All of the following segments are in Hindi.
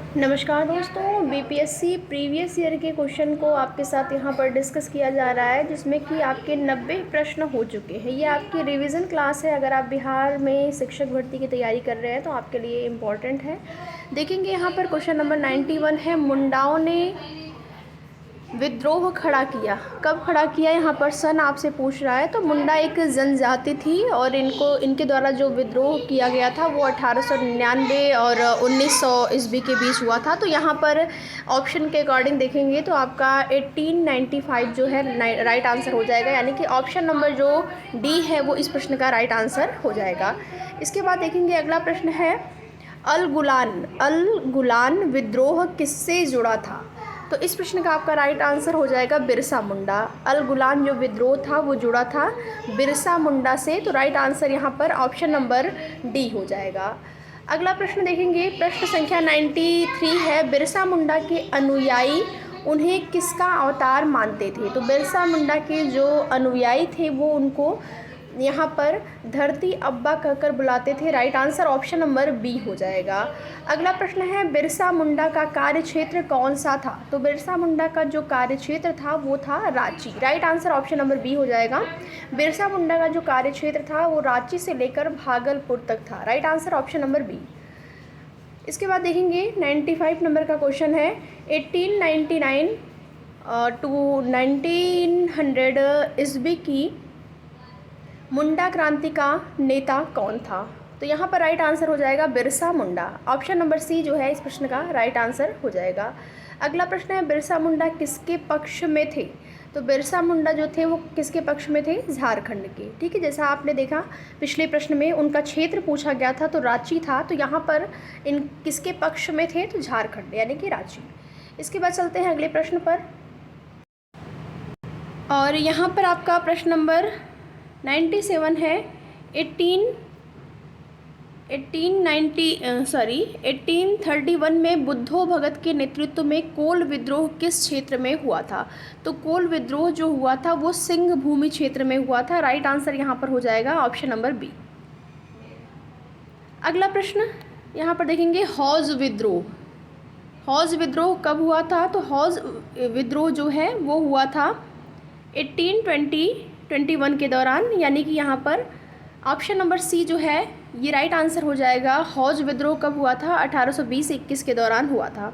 नमस्कार दोस्तों, बीपीएससी प्रीवियस ईयर के क्वेश्चन को आपके साथ यहाँ पर डिस्कस किया जा रहा है, जिसमें कि आपके 90 प्रश्न हो चुके हैं। ये आपकी रिवीजन क्लास है। अगर आप बिहार में शिक्षक भर्ती की तैयारी कर रहे हैं तो आपके लिए इम्पॉर्टेंट है। देखेंगे यहाँ पर क्वेश्चन नंबर 91 है, मुंडाओं ने विद्रोह खड़ा किया। कब खड़ा किया, यहाँ पर सन आपसे पूछ रहा है। तो मुंडा एक जनजाति थी और इनके द्वारा जो विद्रोह किया गया था वो 1899 और 1900 ईस्वी के बीच हुआ था। तो यहाँ पर ऑप्शन के अकॉर्डिंग देखेंगे तो आपका 1895 जो है राइट आंसर हो जाएगा, यानी कि ऑप्शन नंबर जो डी है वो इस प्रश्न का राइट आंसर हो जाएगा। इसके बाद देखेंगे अगला प्रश्न है, अल गुलान विद्रोह किससे जुड़ा था। तो इस प्रश्न का आपका राइट आंसर हो जाएगा बिरसा मुंडा। अल गुलान जो विद्रोह था वो जुड़ा था बिरसा मुंडा से। तो राइट आंसर यहाँ पर ऑप्शन नंबर डी हो जाएगा। अगला प्रश्न देखेंगे, प्रश्न संख्या 93 है, बिरसा मुंडा के अनुयायी उन्हें किसका अवतार मानते थे। तो बिरसा मुंडा के जो अनुयायी थे वो उनको यहाँ पर धरती अब्बा कहकर बुलाते थे। Right answer option number B हो जाएगा। अगला प्रश्न है, बिरसा मुंडा का कार्य क्षेत्र कौन सा था। तो बिरसा मुंडा का जो कार्य क्षेत्र था वो था Ranchi. Right answer option number B हो जाएगा। बिरसा मुंडा का जो कार्य क्षेत्र था वो रांची से लेकर भागलपुर तक था। Right answer option number B. इसके बाद देखेंगे 95 नंबर का क्वेश्चन है, 1899 टू 1900 ईस्वी की मुंडा क्रांति का नेता कौन था। तो यहाँ पर राइट आंसर हो जाएगा बिरसा मुंडा। ऑप्शन नंबर सी जो है इस प्रश्न का राइट आंसर हो जाएगा। अगला प्रश्न है, बिरसा मुंडा किसके पक्ष में थे। तो बिरसा मुंडा जो थे वो किसके पक्ष में थे, झारखंड के। ठीक है, जैसा आपने देखा पिछले प्रश्न में उनका क्षेत्र पूछा गया था तो रांची था। तो यहाँ पर इन किसके पक्ष में थे, तो झारखंड यानी कि रांची। इसके बाद चलते हैं अगले प्रश्न पर, और यहाँ पर आपका प्रश्न नंबर 97 है, 1831 में बुद्धो भगत के नेतृत्व में कोल विद्रोह किस क्षेत्र में हुआ था। तो कोल विद्रोह जो हुआ था वो सिंह भूमि क्षेत्र में हुआ था। राइट आंसर यहाँ पर हो जाएगा ऑप्शन नंबर बी। अगला प्रश्न यहाँ पर देखेंगे, हौज विद्रोह कब हुआ था। तो हौज विद्रोह जो है वो हुआ था 1821 के दौरान, यानी कि यहाँ पर ऑप्शन नंबर सी जो है ये राइट आंसर हो जाएगा। हौज विद्रोह कब हुआ था, 1820-21 के दौरान हुआ था।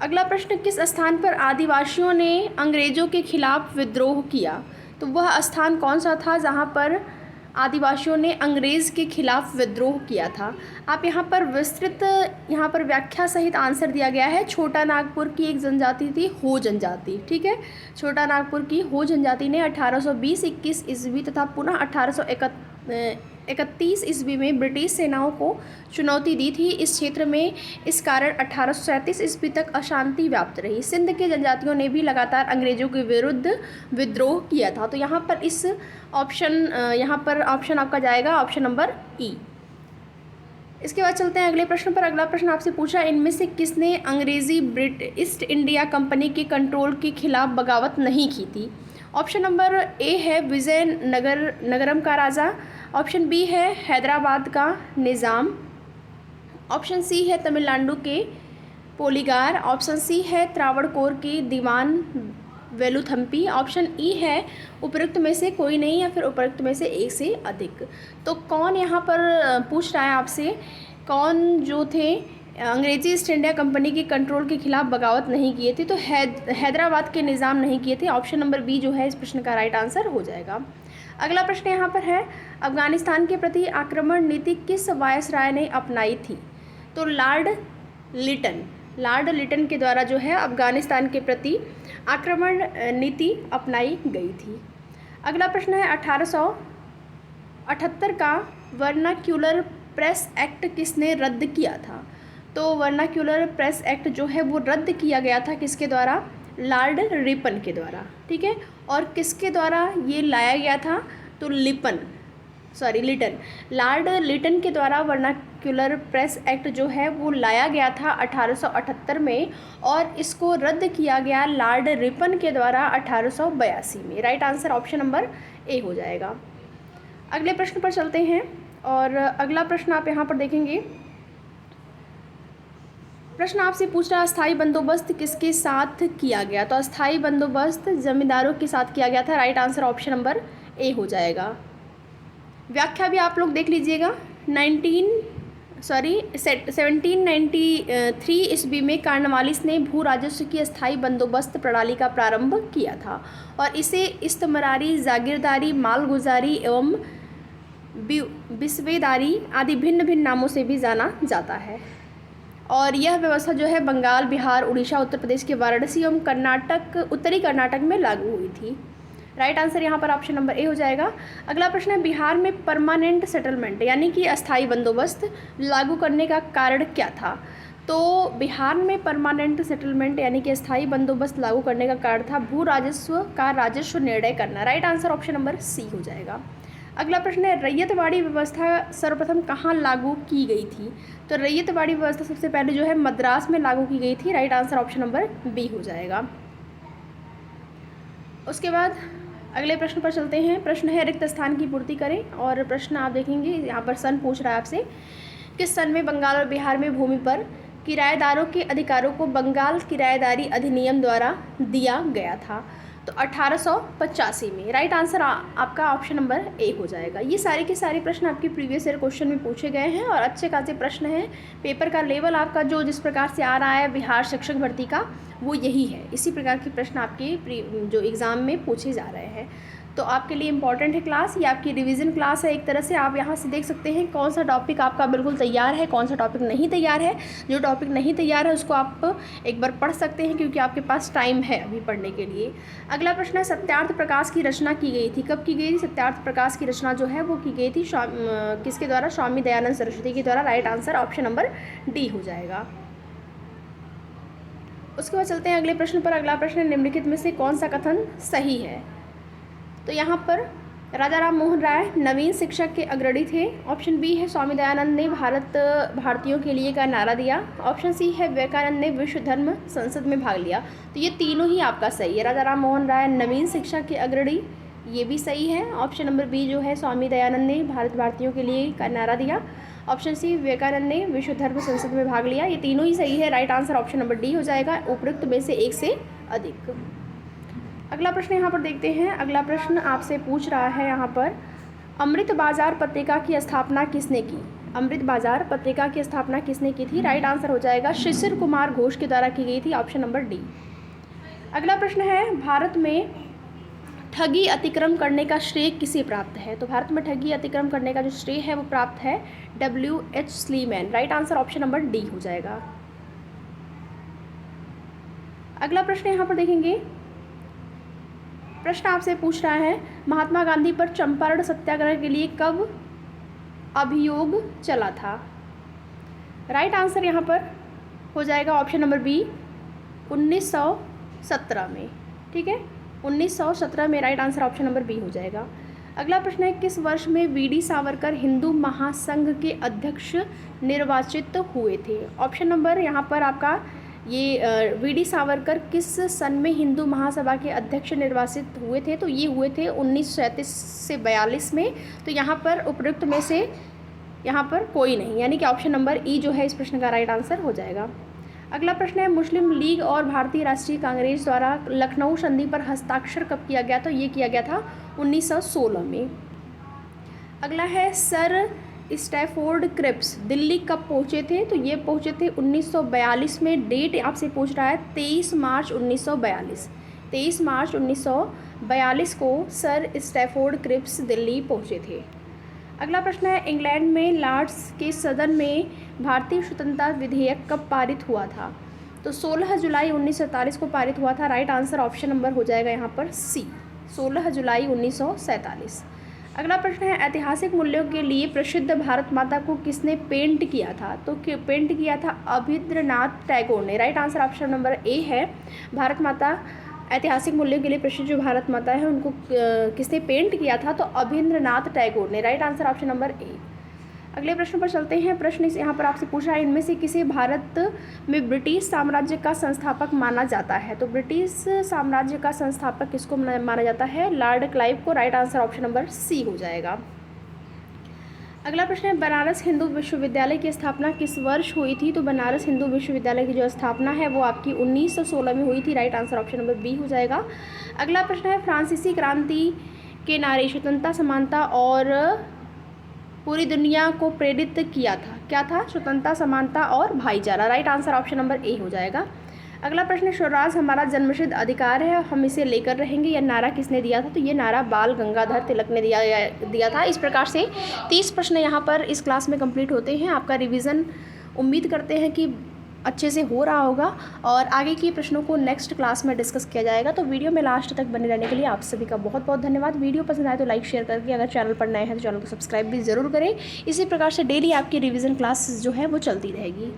अगला प्रश्न, किस स्थान पर आदिवासियों ने अंग्रेज़ों के खिलाफ विद्रोह किया। तो वह स्थान कौन सा था जहाँ पर आदिवासियों ने अंग्रेज़ के खिलाफ विद्रोह किया था। आप यहाँ पर विस्तृत यहाँ पर व्याख्या सहित आंसर दिया गया है। छोटा नागपुर की एक जनजाति थी हो जनजाति। ठीक है, छोटा नागपुर की हो जनजाति ने 1820-21 ईस्वी तथा पुनः 1831 ईस्वी में ब्रिटिश सेनाओं को चुनौती दी थी इस क्षेत्र में। इस कारण 1837 ईस्वी तक अशांति व्याप्त रही। सिंध के जनजातियों ने भी लगातार अंग्रेजों के विरुद्ध विद्रोह किया था। तो यहाँ पर इस ऑप्शन आपका जाएगा ऑप्शन नंबर ई। इसके बाद चलते हैं अगले प्रश्न पर। अगला प्रश्न आपसे पूछा, इनमें से किसने अंग्रेजी ईस्ट इंडिया कंपनी के कंट्रोल के खिलाफ बगावत नहीं की थी। ऑप्शन नंबर ए है विजयनगरम का राजा, ऑप्शन बी है हैदराबाद का निज़ाम, ऑप्शन सी है तमिलनाडु के पोलीगार, ऑप्शन सी है त्रावणकोर की दीवान वेलुथम्पी, ऑप्शन ई है उपरोक्त में से कोई नहीं या फिर उपरोक्त में से एक से अधिक। तो कौन यहाँ पर पूछ रहा है आपसे, कौन जो थे अंग्रेजी ईस्ट इंडिया कंपनी के कंट्रोल के खिलाफ बगावत नहीं किए थे। तो हैदराबाद के निज़ाम नहीं किए थे। ऑप्शन नंबर बी जो है इस प्रश्न का राइट आंसर हो जाएगा। अगला प्रश्न यहाँ पर है, अफगानिस्तान के प्रति आक्रमण नीति किस वायसराय ने अपनाई थी। तो लॉर्ड लिटन के द्वारा जो है अफगानिस्तान के प्रति आक्रमण नीति अपनाई गई थी। अगला प्रश्न है, 1878 का वर्नाक्यूलर प्रेस एक्ट किसने रद्द किया था। तो वर्नाक्यूलर प्रेस एक्ट जो है वो रद्द किया गया था किसके द्वारा, लॉर्ड रिपन के द्वारा। ठीक है, और किसके द्वारा ये लाया गया था, तो लिटन। लॉर्ड लिटन के द्वारा वर्नाक्यूलर प्रेस एक्ट जो है वो लाया गया था 1878 में, और इसको रद्द किया गया लॉर्ड रिपन के द्वारा 1882 में। Right answer option number A हो जाएगा। अगले प्रश्न पर चलते हैं, और अगला प्रश्न आप यहाँ पर देखेंगे, प्रश्न आपसे पूछ रहा है अस्थाई बंदोबस्त किसके साथ किया गया। तो अस्थाई बंदोबस्त जमींदारों के साथ किया गया था। Right answer option number A हो जाएगा। व्याख्या भी आप लोग देख लीजिएगा। 1793 ईस्वी में कॉर्नवालिस ने भू राजस्व की अस्थाई बंदोबस्त प्रणाली का प्रारंभ किया था और इसे इस्तमरारी, जागीरदारी, मालगुजारी एवं बिस्वेदारी आदि भिन्न भिन्न नामों से भी जाना जाता है। और यह व्यवस्था जो है बंगाल, बिहार, उड़ीसा, उत्तर प्रदेश के वाराणसी एवं कर्नाटक, उत्तरी कर्नाटक में लागू हुई थी। राइट आंसर यहाँ पर ऑप्शन नंबर ए हो जाएगा। अगला प्रश्न है बिहार में परमानेंट सेटलमेंट यानी कि अस्थाई बंदोबस्त लागू करने का कारण क्या था। तो बिहार में परमानेंट सेटलमेंट यानी कि अस्थाई बंदोबस्त लागू करने का कारण था भू राजस्व का राजस्व निर्णय करना। Right answer option number C हो जाएगा। अगला प्रश्न है रैयतवाड़ी व्यवस्था सर्वप्रथम कहाँ लागू की गई थी। तो रैयतवाड़ी व्यवस्था सबसे पहले जो है मद्रास में लागू की गई थी। Right answer option number B हो जाएगा। उसके बाद अगले प्रश्न पर चलते हैं। प्रश्न है रिक्त स्थान की पूर्ति करें। और प्रश्न आप देखेंगे यहाँ पर सन पूछ रहा है आपसे, किस सन में बंगाल और बिहार में भूमि पर किराएदारों के अधिकारों को बंगाल किराएदारी अधिनियम द्वारा दिया गया था। तो 1885 में। राइट आंसर आपका ऑप्शन नंबर ए हो जाएगा। ये सारे के सारे प्रश्न आपके प्रीवियस ईयर क्वेश्चन में पूछे गए हैं और अच्छे खासे प्रश्न हैं। पेपर का लेवल आपका जो जिस प्रकार से आ रहा है बिहार शिक्षक भर्ती का, वो यही है। इसी प्रकार के प्रश्न आपके जो एग्ज़ाम में पूछे जा रहे हैं। तो आपके लिए इम्पॉर्टेंट है क्लास, ये आपकी रिवीजन क्लास है। एक तरह से आप यहाँ से देख सकते हैं कौन सा टॉपिक आपका बिल्कुल तैयार है, कौन सा टॉपिक नहीं तैयार है। जो टॉपिक नहीं तैयार है उसको आप एक बार पढ़ सकते हैं क्योंकि आपके पास टाइम है अभी पढ़ने के लिए। अगला प्रश्न है सत्यार्थ प्रकाश की रचना की गई थी। कब की गई थी? सत्यार्थ प्रकाश की रचना जो है वो की गई थी किसके द्वारा? स्वामी दयानंद सरस्वती के द्वारा। Right answer option number D हो जाएगा। उसके बाद चलते हैं अगले प्रश्न पर। अगला प्रश्न निम्नलिखित में से कौन सा कथन सही है। तो यहाँ पर राजा राम मोहन राय नवीन शिक्षा के अग्रणी थे। ऑप्शन बी है स्वामी दयानंद ने भारतीयों के लिए का नारा दिया। ऑप्शन सी है विवेकानंद ने विश्व धर्म संसद में भाग लिया। तो ये तीनों ही आपका सही है। राजा राम मोहन राय नवीन शिक्षा के अग्रणी, ये भी सही है। ऑप्शन नंबर बी जो है स्वामी दयानंद ने भारतीयों के लिए का नारा दिया। ऑप्शन सी विवेकानंद ने विश्व धर्म संसद में भाग लिया। ये तीनों ही सही है। Right answer option number D हो जाएगा, उपयुक्त में से एक से अधिक। अगला प्रश्न यहाँ पर देखते हैं। अगला प्रश्न आपसे पूछ रहा है यहाँ पर अमृत बाजार पत्रिका की स्थापना किसने की। अमृत बाजार पत्रिका की स्थापना किसने की थी। राइट आंसर हो जाएगा शिशिर कुमार घोष के द्वारा की गई थी। Option number D. अगला प्रश्न है भारत में ठगी अतिक्रम करने का श्रेय किसे प्राप्त है। तो भारत में ठगी अतिक्रम करने का जो श्रेय है वो प्राप्त है W.H. Sleeman. Right answer option number D हो जाएगा। अगला प्रश्न यहाँ पर देखेंगे। प्रश्न आपसे पूछ रहा है महात्मा गांधी पर चंपारण सत्याग्रह के लिए कब अभियोग चला था। राइट आंसर यहाँ पर हो जाएगा ऑप्शन नंबर बी 1917 में। ठीक है, 1917 में। Right answer option number B हो जाएगा। अगला प्रश्न है किस वर्ष में वी.डी. सावरकर हिंदू महासंघ के अध्यक्ष निर्वाचित हुए थे। ऑप्शन नंबर यहाँ पर आपका ये वी.डी. सावरकर किस सन में हिंदू महासभा के अध्यक्ष निर्वाचित हुए थे। तो ये हुए थे 1937 से 42 में। तो यहाँ पर उपयुक्त में से यहाँ पर कोई नहीं, यानी कि ऑप्शन नंबर ई जो है इस प्रश्न का राइट आंसर हो जाएगा। अगला प्रश्न है मुस्लिम लीग और भारतीय राष्ट्रीय कांग्रेस द्वारा लखनऊ संधि पर हस्ताक्षर कब किया गया। तो ये किया गया था 1916 में। अगला है सर स्टैफोर्ड क्रिप्स दिल्ली कब पहुँचे थे। तो ये पहुँचे थे 1942 में। डेट आपसे पूछ रहा है 23 मार्च 1942। 23 मार्च 1942 को सर स्टैफोर्ड क्रिप्स दिल्ली पहुँचे थे। अगला प्रश्न है इंग्लैंड में लॉर्ड्स के सदन में भारतीय स्वतंत्रता विधेयक कब पारित हुआ था। तो 16 जुलाई 1947 को पारित हुआ था। राइट आंसर ऑप्शन नंबर हो जाएगा यहाँ पर सी 16 जुलाई 1947। अगला प्रश्न है ऐतिहासिक मूल्यों के लिए प्रसिद्ध भारत माता को किसने पेंट किया था। तो पेंट किया था अभिन्द्रनाथ टैगोर ने। Right answer option number A है। भारत माता ऐतिहासिक मूल्यों के लिए प्रसिद्ध जो भारत माता है उनको किसने पेंट किया था। तो अभिन्द्रनाथ टैगोर ने। Right answer option number A. अगले प्रश्न पर चलते हैं। प्रश्न यहाँ पर आपसे पूछा है इनमें से किसे भारत में ब्रिटिश साम्राज्य का संस्थापक माना जाता है। तो ब्रिटिश साम्राज्य का संस्थापक किसको माना जाता है। लॉर्ड क्लाइव को। Right answer option number C हो जाएगा। अगला प्रश्न है, बनारस हिंदू विश्वविद्यालय की स्थापना किस वर्ष हुई थी? तो बनारस हिंदू विश्वविद्यालय की जो स्थापना है वो आपकी 1916 में हुई थी। Right answer option number B हो जाएगा। अगला प्रश्न है, फ्रांसीसी क्रांति के नारे स्वतंत्रता, समानता और पूरी दुनिया को प्रेरित किया था। क्या था? स्वतंत्रता, समानता और भाईचारा। Right answer option number A हो जाएगा। अगला प्रश्न, स्वराज हमारा जन्मसिद्ध अधिकार है, हम इसे लेकर रहेंगे, यह नारा किसने दिया था? तो ये नारा बाल गंगाधर तिलक ने दिया था। इस प्रकार से 30 प्रश्न यहाँ पर इस क्लास में कंप्लीट होते हैं। आपका रिवीजन उम्मीद करते हैं कि अच्छे से हो रहा होगा और आगे के प्रश्नों को नेक्स्ट क्लास में डिस्कस किया जाएगा। तो वीडियो में लास्ट तक बने रहने के लिए आप सभी का बहुत बहुत धन्यवाद। वीडियो पसंद आए तो लाइक शेयर करके, अगर चैनल पर नए हैं तो चैनल को सब्सक्राइब भी ज़रूर करें। इसी प्रकार से डेली आपकी रिवीजन क्लास जो है वो चलती रहेगी।